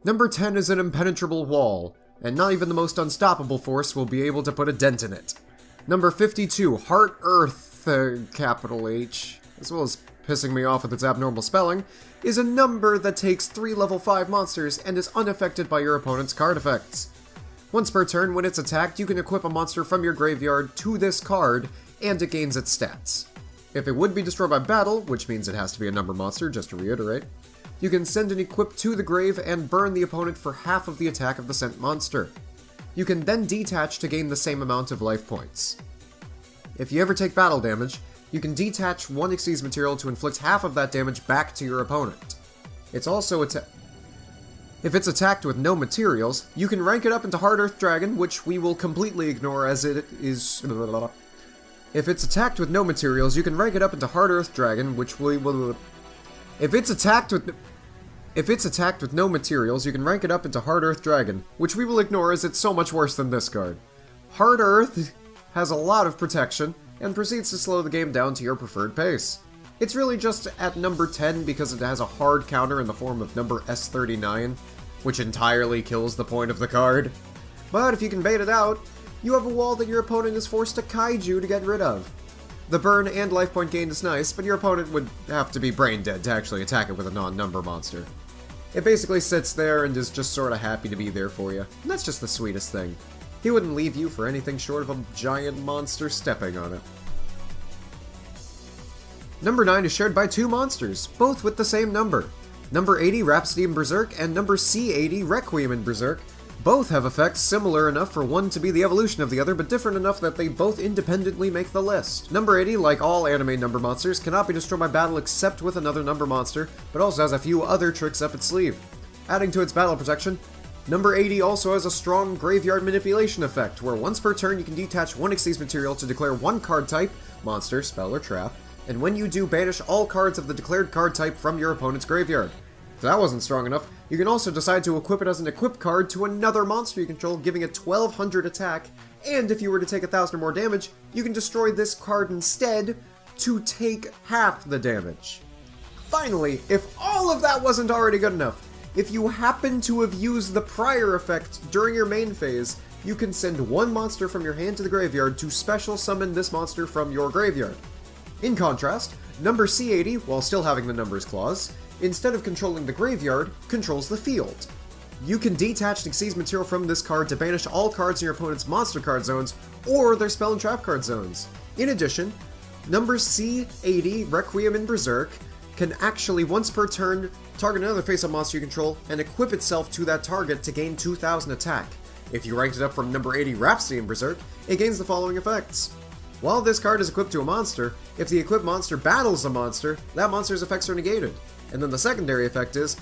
Number 10 is an impenetrable wall, and not even the most unstoppable force will be able to put a dent in it. Number 52, Heart Earth, capital H, as well as pissing me off with its abnormal spelling, is a number that takes 3 level 5 monsters and is unaffected by your opponent's card effects. Once per turn, when it's attacked, you can equip a monster from your graveyard to this card, and it gains its stats. If it would be destroyed by battle, which means it has to be a number monster, just to reiterate, you can send an equip to the grave and burn the opponent for half of the attack of the sent monster. You can then detach to gain the same amount of life points. If you ever take battle damage, you can detach 1 Xyz material to inflict half of that damage back to your opponent. If it's attacked with no materials, you can rank it up into Hard Earth Dragon, which we will completely ignore as it is... If it's attacked with no materials, you can rank it up into Hard Earth Dragon, which we will... If it's attacked with no materials, you can rank it up into Hard Earth Dragon, which we will ignore as it's so much worse than this card. Hard Earth has a lot of protection, and proceeds to slow the game down to your preferred pace. It's really just at number 10 because it has a hard counter in the form of number S39, which entirely kills the point of the card. But if you can bait it out, you have a wall that your opponent is forced to kaiju to get rid of. The burn and life point gain is nice, but your opponent would have to be brain dead to actually attack it with a non-number monster. It basically sits there and is just sorta happy to be there for you, and that's just the sweetest thing. He wouldn't leave you for anything short of a giant monster stepping on it. Number 9 is shared by 2 monsters, both with the same number. Number 80, Rhapsody in Berserk, and number C80, Requiem in Berserk. Both have effects similar enough for one to be the evolution of the other, but different enough that they both independently make the list. Number 80, like all anime number monsters, cannot be destroyed by battle except with another number monster, but also has a few other tricks up its sleeve. Adding to its battle protection, number 80 also has a strong graveyard manipulation effect, where once per turn you can detach 1 Xyz material to declare 1 card type, monster, spell, or trap, and when you do, banish all cards of the declared card type from your opponent's graveyard. If that wasn't strong enough, you can also decide to equip it as an equip card to another monster you control, giving it 1200 attack, and if you were to take 1000 or more damage, you can destroy this card instead to take half the damage. Finally, if all of that wasn't already good enough, if you happen to have used the prior effect during your main phase, you can send 1 monster from your hand to the graveyard to special summon this monster from your graveyard. In contrast, number C80, while still having the numbers clause, instead of controlling the graveyard, controls the field. You can detach Xyz material from this card to banish all cards in your opponent's monster card zones or their spell and trap card zones. In addition, number C80, Requiem in Berserk, can actually once per turn target another face-up monster you control and equip itself to that target to gain 2000 attack. If you ranked it up from number 80, Rhapsody in Berserk, it gains the following effects. While this card is equipped to a monster, if the equipped monster battles a monster, that monster's effects are negated. And then the secondary effect is,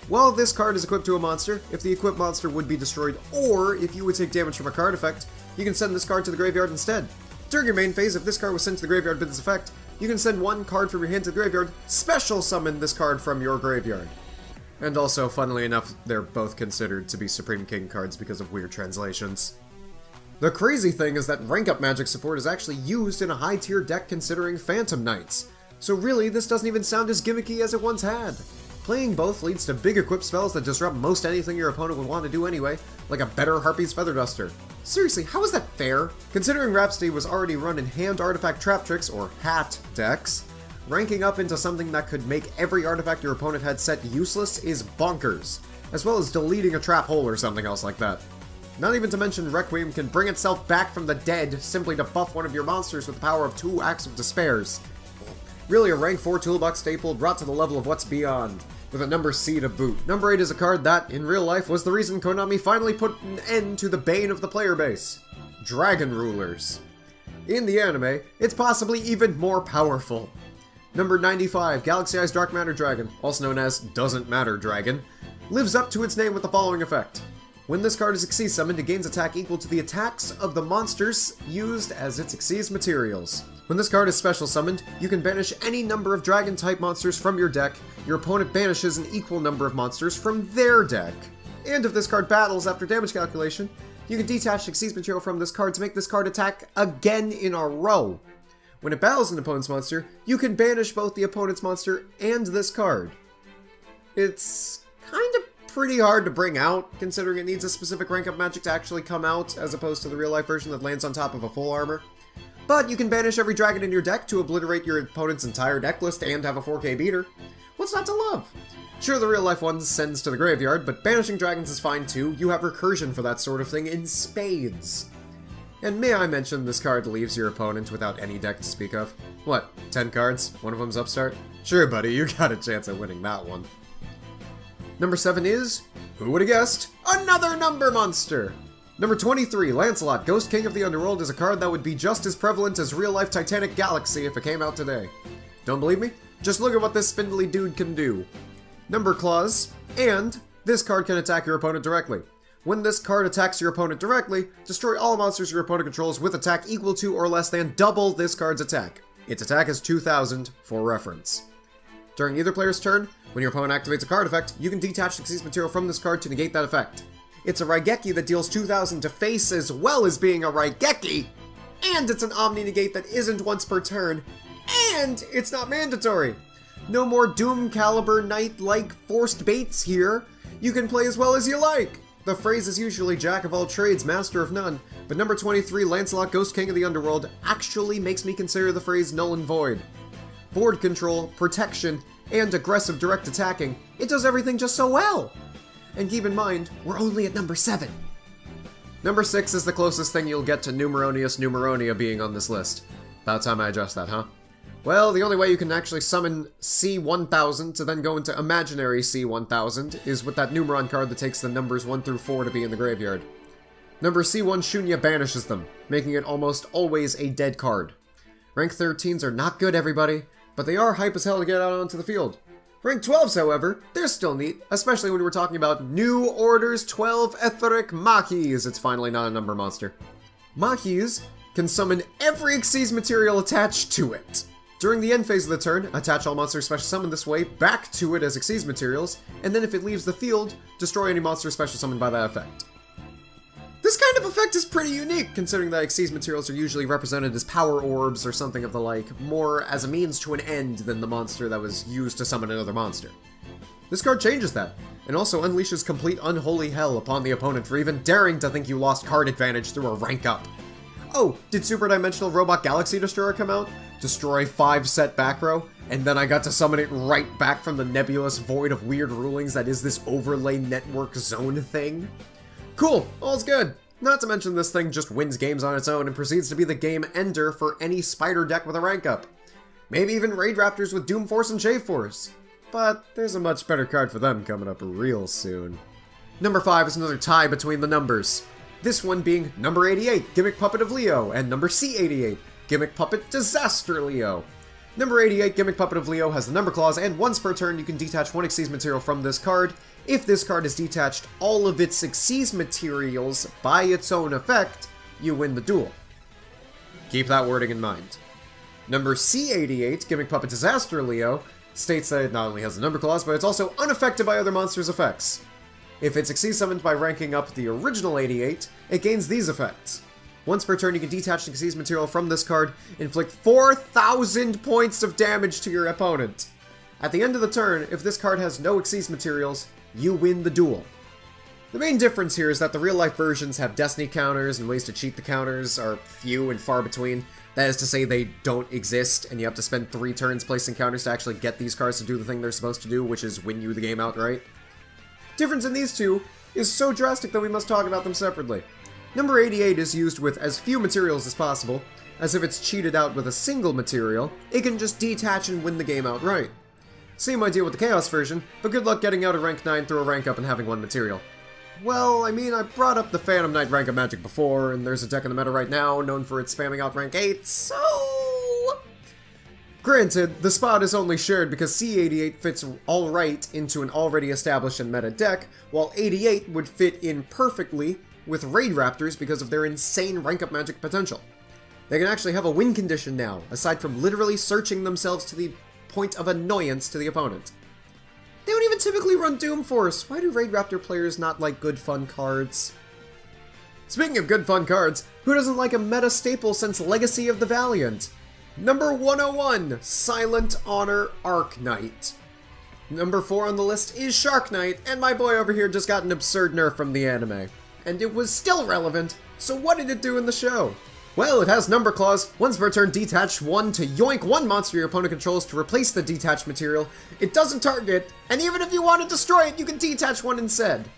while this card is equipped to a monster, if the equipped monster would be destroyed, or if you would take damage from a card effect, you can send this card to the graveyard instead. During your main phase, if this card was sent to the graveyard with this effect, you can send 1 card from your hand to the graveyard, special summon this card from your graveyard. And also, funnily enough, they're both considered to be Supreme King cards because of weird translations. The crazy thing is that rank-up magic support is actually used in a high-tier deck considering Phantom Knights, so really this doesn't even sound as gimmicky as it once had. Playing both leads to big equipped spells that disrupt most anything your opponent would want to do anyway, like a better Harpy's Feather Duster. Seriously, how is that fair? Considering Rhapsody was already run in hand artifact trap tricks, or HAT decks, ranking up into something that could make every artifact your opponent had set useless is bonkers, as well as deleting a trap hole or something else like that. Not even to mention Requiem can bring itself back from the dead simply to buff one of your monsters with the power of 2 Acts of Despairs. Really a rank 4 toolbox staple brought to the level of what's beyond, with a number C to boot. Number 8 is a card that, in real life, was the reason Konami finally put an end to the bane of the player base. Dragon Rulers. In the anime, it's possibly even more powerful. Number 95, Galaxy Eyes Dark Matter Dragon, also known as Doesn't Matter Dragon, lives up to its name with the following effect. When this card is Xyz summoned, it gains attack equal to the attacks of the monsters used as its Xyz materials. When this card is special summoned, you can banish any number of dragon-type monsters from your deck. Your opponent banishes an equal number of monsters from their deck. And if this card battles after damage calculation, you can detach Xyz material from this card to make this card attack again in a row. When it battles an opponent's monster, you can banish both the opponent's monster and this card. It's kind of pretty hard to bring out, considering it needs a specific rank up magic to actually come out, as opposed to the real-life version that lands on top of a full armor. But you can banish every dragon in your deck to obliterate your opponent's entire deck list and have a 4K beater. What's not to love? Sure, the real-life one sends to the graveyard, but banishing dragons is fine too. You have recursion for that sort of thing in spades. And may I mention, this card leaves your opponent without any deck to speak of. What, 10 cards? One of them's Upstart? Sure, buddy, you got a chance at winning that one. Number 7 is, who would have guessed, another number monster! Number 23, Lancelot, Ghost King of the Underworld, is a card that would be just as prevalent as real-life Titanic Galaxy if it came out today. Don't believe me? Just look at what this spindly dude can do. Number Clause, and this card can attack your opponent directly. When this card attacks your opponent directly, destroy all monsters your opponent controls with attack equal to or less than double this card's attack. Its attack is 2,000 for reference. During either player's turn, when your opponent activates a card effect, you can detach Xyz material from this card to negate that effect. It's a Raigeki that deals 2,000 to face as well as being a Raigeki, and it's an Omni-Negate that isn't once per turn, and it's not mandatory. No more Doom Caliber Knight-like forced baits here. You can play as well as you like. The phrase is usually Jack of all trades, master of none, but number 23, Lancelot, Ghost King of the Underworld, actually makes me consider the phrase null and void. Board control, protection, and aggressive direct attacking, it does everything just so well! And keep in mind, we're only at number 7. Number 6 is the closest thing you'll get to Numeronius Numeronia being on this list. About time I adjust that, huh? Well, the only way you can actually summon C1000 to then go into imaginary C1000 is with that Numeron card that takes the numbers 1 through 4 to be in the graveyard. Number C1 Shunya banishes them, making it almost always a dead card. Rank 13s are not good, everybody, but they are hype as hell to get out onto the field. Rank 12s, however, they're still neat, especially when we're talking about New Order's 12 Etheric Machis. It's finally not a number monster. Machis can summon every Xyz material attached to it. During the end phase of the turn, attach all monsters special summoned this way back to it as Xyz materials, and then if it leaves the field, destroy any monster special summoned by that effect. This kind of effect is pretty unique, considering that Xyz materials are usually represented as power orbs or something of the like, more as a means to an end than the monster that was used to summon another monster. This card changes that, and also unleashes complete unholy hell upon the opponent for even daring to think you lost card advantage through a rank up. Oh, did Super Dimensional Robot Galaxy Destroyer come out? Destroy 5 set back row, and then I got to summon it right back from the nebulous void of weird rulings that is this overlay network zone thing? Cool, all's good. Not to mention this thing just wins games on its own and proceeds to be the game ender for any spider deck with a rank up. Maybe even Raid Raptors with Doom Force and Shave Force. But there's a much better card for them coming up real soon. Number 5 is another tie between the numbers. This one being number 88, Gimmick Puppet of Leo, and number C88, Gimmick Puppet Disaster Leo. Number 88, Gimmick Puppet of Leo, has the number clause, and once per turn you can detach 1 Xyz material from this card. If this card has detached all of its Xyz materials by its own effect, you win the duel. Keep that wording in mind. Number C88, Gimmick Puppet Disaster Leo, states that it not only has the number clause, but it's also unaffected by other monsters' effects. If it's Xyz summoned by ranking up the original 88, it gains these effects. Once per turn, you can detach the Xyz material from this card, inflict 4,000 points of damage to your opponent. At the end of the turn, if this card has no Xyz materials, you win the duel. The main difference here is that the real-life versions have destiny counters, and ways to cheat the counters are few and far between. That is to say, they don't exist, and you have to spend 3 turns placing counters to actually get these cards to do the thing they're supposed to do, which is win you the game outright. Difference in these two is so drastic that we must talk about them separately. Number 88 is used with as few materials as possible, as if it's cheated out with a single material, it can just detach and win the game outright. Same idea with the Chaos version, but good luck getting out of rank 9 through a rank up and having 1 material. Well, I mean, I brought up the Phantom Knight rank of magic before, and there's a deck in the meta right now known for its spamming out rank 8, so... Granted, the spot is only shared because C88 fits alright into an already established and meta deck, while 88 would fit in perfectly with Raid Raptors because of their insane rank-up magic potential. They can actually have a win condition now, aside from literally searching themselves to the point of annoyance to the opponent. They don't even typically run Doom Force. Why do Raid Raptor players not like good fun cards? Speaking of good fun cards, who doesn't like a meta staple since Legacy of the Valiant? Number 101, Silent Honor Arc Knight. Number 4 on the list is Shark Knight, and my boy over here just got an absurd nerf from the anime. And it was still relevant, so what did it do in the show? Well, it has number claws. Once per turn, detach 1 to yoink 1 monster your opponent controls to replace the detached material. It doesn't target, and even if you want to destroy it, you can detach 1 instead.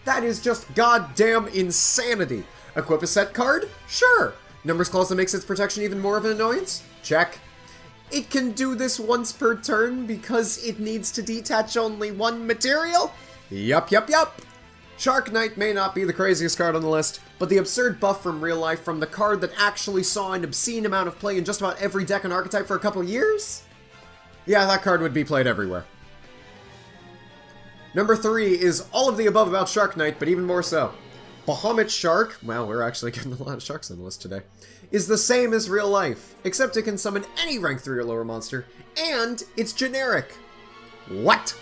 That is just goddamn insanity. Equip a set card? Sure. Numbers clause that makes its protection even more of an annoyance? Check. It can do this once per turn because it needs to detach only 1 material? Yup. Shark Knight may not be the craziest card on the list, but the absurd buff from real life from the card that actually saw an obscene amount of play in just about every deck and archetype for a couple years? Yeah, that card would be played everywhere. Number 3 is all of the above about Shark Knight, but even more so. Bahamut Shark, wow, we're actually getting a lot of sharks on the list today, is the same as real life, except it can summon any rank 3 or lower monster, and it's generic. What?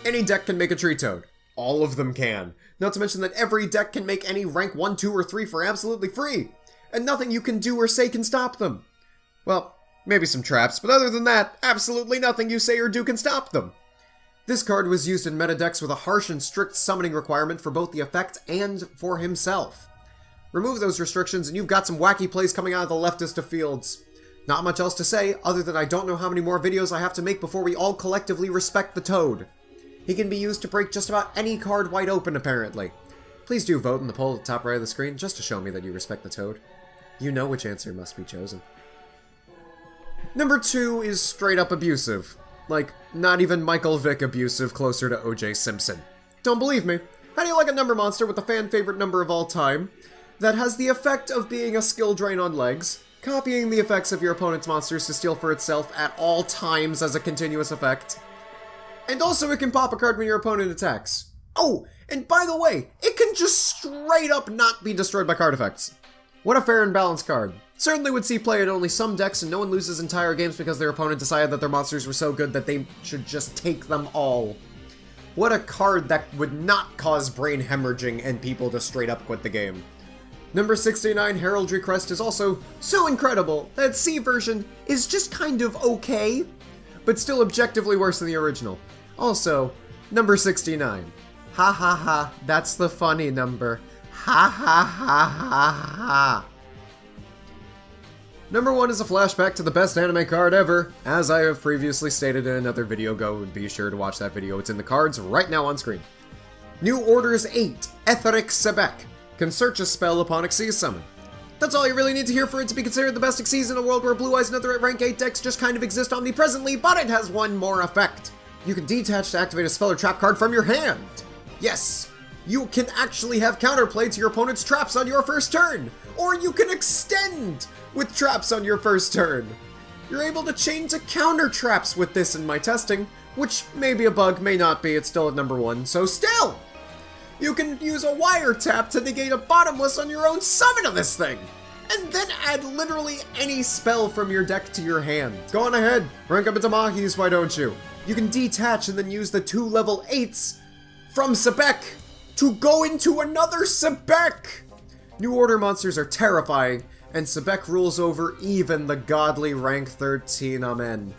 Any deck can make a tree toad. All of them can. Not to mention that every deck can make any rank 1, 2, or 3 for absolutely free, and nothing you can do or say can stop them. Well, maybe some traps, but other than that, absolutely nothing you say or do can stop them. This card was used in meta decks with a harsh and strict summoning requirement for both the effect and for himself. Remove those restrictions and you've got some wacky plays coming out of the leftist of fields. Not much else to say, other than I don't know how many more videos I have to make before we all collectively respect the Toad. He can be used to break just about any card wide open, apparently. Please do vote in the poll at the top right of the screen, just to show me that you respect the Toad. You know which answer must be chosen. Number 2 is straight up abusive. Like, not even Michael Vick abusive, closer to O.J. Simpson. Don't believe me? How do you like a number monster with the fan favorite number of all time that has the effect of being a skill drain on legs, copying the effects of your opponent's monsters to steal for itself at all times as a continuous effect, and also it can pop a card when your opponent attacks. Oh, and by the way, it can just straight up not be destroyed by card effects. What a fair and balanced card. Certainly would see play in only some decks, and no one loses entire games because their opponent decided that their monsters were so good that they should just take them all. What a card that would not cause brain hemorrhaging and people to straight up quit the game. Number 69, Heraldry Crest, is also so incredible that C version is just kind of okay, but still objectively worse than the original. Also, number 69. Ha ha ha, that's the funny number. Ha ha ha ha ha. Number 1 is a flashback to the best anime card ever. As I have previously stated in another video, go and be sure to watch that video. It's in the cards right now on screen. New Orders 8, Etheric Sebek, can search a spell upon Xyz summon. That's all you really need to hear for it to be considered the best Xyz in a world where Blue Eyes and other rank 8 decks just kind of exist omnipresently, but it has one more effect. You can detach to activate a spell or trap card from your hand. Yes, you can actually have counterplay to your opponent's traps on your first turn, or you can extend with traps on your first turn. You're able to chain to counter traps with this in my testing, which may be a bug, may not be, it's still at number 1, so still! You can use a wiretap to negate a bottomless on your own summon of this thing, and then add literally any spell from your deck to your hand. Go on ahead, rank up into Mahis, why don't you? You can detach and then use the 2 level 8s from Sebek to go into another Sebek! New Order monsters are terrifying, and Sebek rules over even the godly rank 13 Amen.